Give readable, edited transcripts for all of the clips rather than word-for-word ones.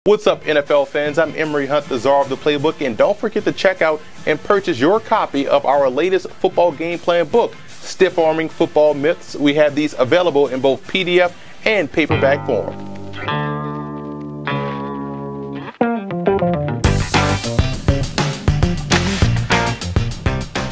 What's up, NFL fans? I'm Emory Hunt, the czar of the playbook, and don't forget to check out and purchase your copy of our latest football game plan book, Stiff Arming Football Myths. We have these available in both PDF and paperback form.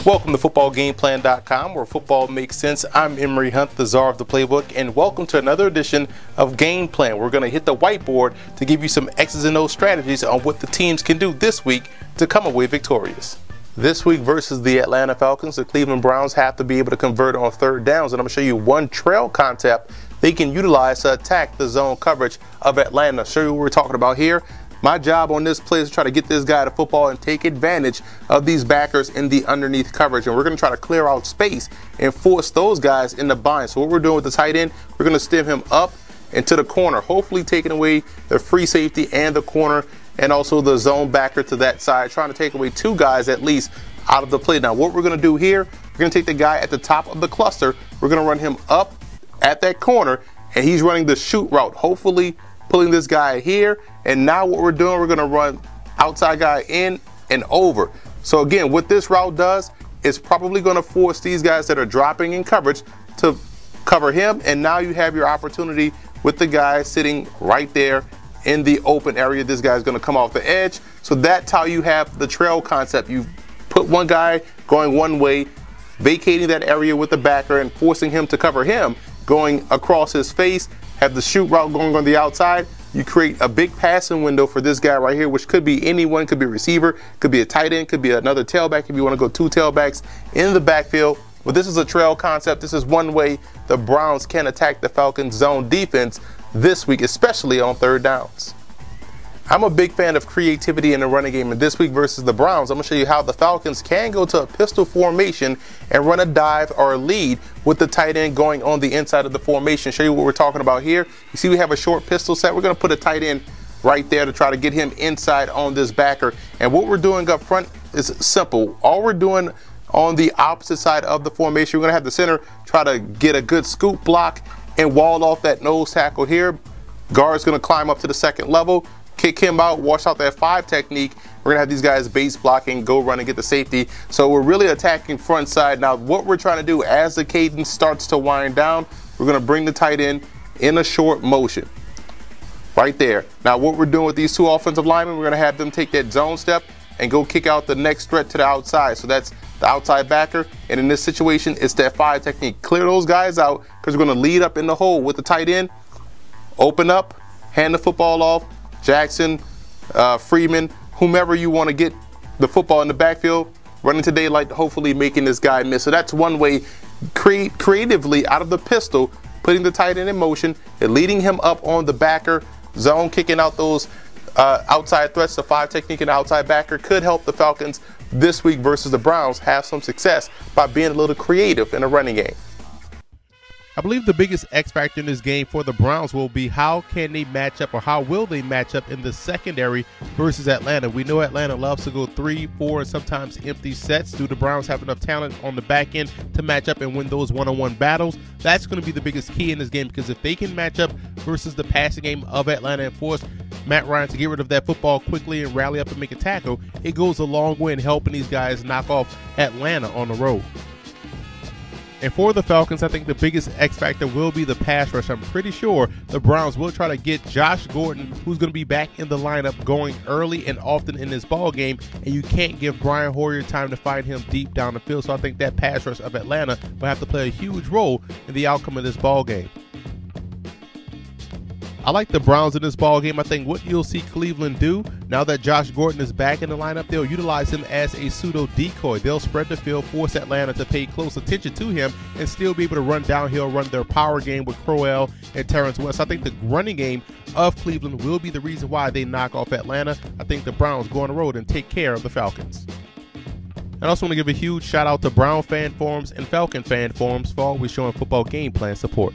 Welcome to footballgameplan.com, where football makes sense. I'm Emory Hunt, the czar of the playbook, and welcome to another edition of Game Plan. We're going to hit the whiteboard to give you some X's and O's strategies on what the teams can do this week to come away victorious. This week versus the Atlanta Falcons, the Cleveland Browns have to be able to convert on third downs, and I'm going to show you one trail concept they can utilize to attack the zone coverage of Atlanta. I'll show you what we're talking about here. My job on this play is to try to get this guy to football and take advantage of these backers in the underneath coverage. And we're going to try to clear out space and force those guys in the bind. So what we're doing with the tight end, we're going to stem him up into the corner, hopefully taking away the free safety and the corner and also the zone backer to that side, trying to take away two guys at least out of the play. Now what we're going to do here, we're going to take the guy at the top of the cluster. We're going to run him up at that corner, and he's running the shoot route, hopefully pulling this guy here. And now what we're doing, we're going to run outside guy in and over. So again, what this route does is probably going to force these guys that are dropping in coverage to cover him. And now you have your opportunity with the guy sitting right there in the open area. This guy's going to come off the edge. So that's how you have the trail concept. You put one guy going one way, vacating that area with the backer and forcing him to cover him, going across his face, have the shoot route going on the outside. You create a big passing window for this guy right here, which could be anyone, could be a receiver, could be a tight end, could be another tailback if you want to go two tailbacks in the backfield. But this is a trail concept. This is one way the Browns can attack the Falcons' zone defense this week, especially on third downs. I'm a big fan of creativity in the running game, and this week versus the Browns, I'm going to show you how the Falcons can go to a pistol formation and run a dive or a lead with the tight end going on the inside of the formation. Show you what we're talking about here. You see we have a short pistol set. We're going to put a tight end right there to try to get him inside on this backer. And what we're doing up front is simple. All we're doing on the opposite side of the formation, we're going to have the center try to get a good scoop block and wall off that nose tackle here. Guard's going to climb up to the second level, kick him out, wash out that 5 technique. We're gonna have these guys base blocking, go run and get the safety. So we're really attacking front side. Now what we're trying to do as the cadence starts to wind down, we're gonna bring the tight end in a short motion right there. Now what we're doing with these two offensive linemen, we're gonna have them take that zone step and go kick out the next threat to the outside. So that's the outside backer, and in this situation it's that 5 technique. Clear those guys out because we're gonna lead up in the hole with the tight end, open up, hand the football off. Jackson, Freeman, whomever you want to get the football in the backfield, running to daylight, hopefully making this guy miss. So that's one way, creatively out of the pistol, putting the tight end in motion and leading him up on the backer zone, kicking out those outside threats. The 5 technique and outside backer could help the Falcons this week versus the Browns have some success by being a little creative in the running game. I believe the biggest X factor in this game for the Browns will be how can they match up, or how will they match up in the secondary versus Atlanta. We know Atlanta loves to go 3, 4, and sometimes empty sets. Do the Browns have enough talent on the back end to match up and win those one-on-one battles? That's going to be the biggest key in this game, because if they can match up versus the passing game of Atlanta and force Matt Ryan to get rid of that football quickly and rally up and make a tackle, it goes a long way in helping these guys knock off Atlanta on the road. And for the Falcons, I think the biggest X factor will be the pass rush. I'm pretty sure the Browns will try to get Josh Gordon, who's going to be back in the lineup, going early and often in this ball game, and you can't give Brian Hoyer time to find him deep down the field. So I think that pass rush of Atlanta will have to play a huge role in the outcome of this ball game. I like the Browns in this ball game. I think what you'll see Cleveland do now that Josh Gordon is back in the lineup, they'll utilize him as a pseudo decoy. They'll spread the field, force Atlanta to pay close attention to him, and still be able to run downhill, run their power game with Crowell and Terrence West. I think the running game of Cleveland will be the reason why they knock off Atlanta. I think the Browns go on the road and take care of the Falcons. I also want to give a huge shout out to Brown fan forums and Falcon fan forums for always showing football game plan support.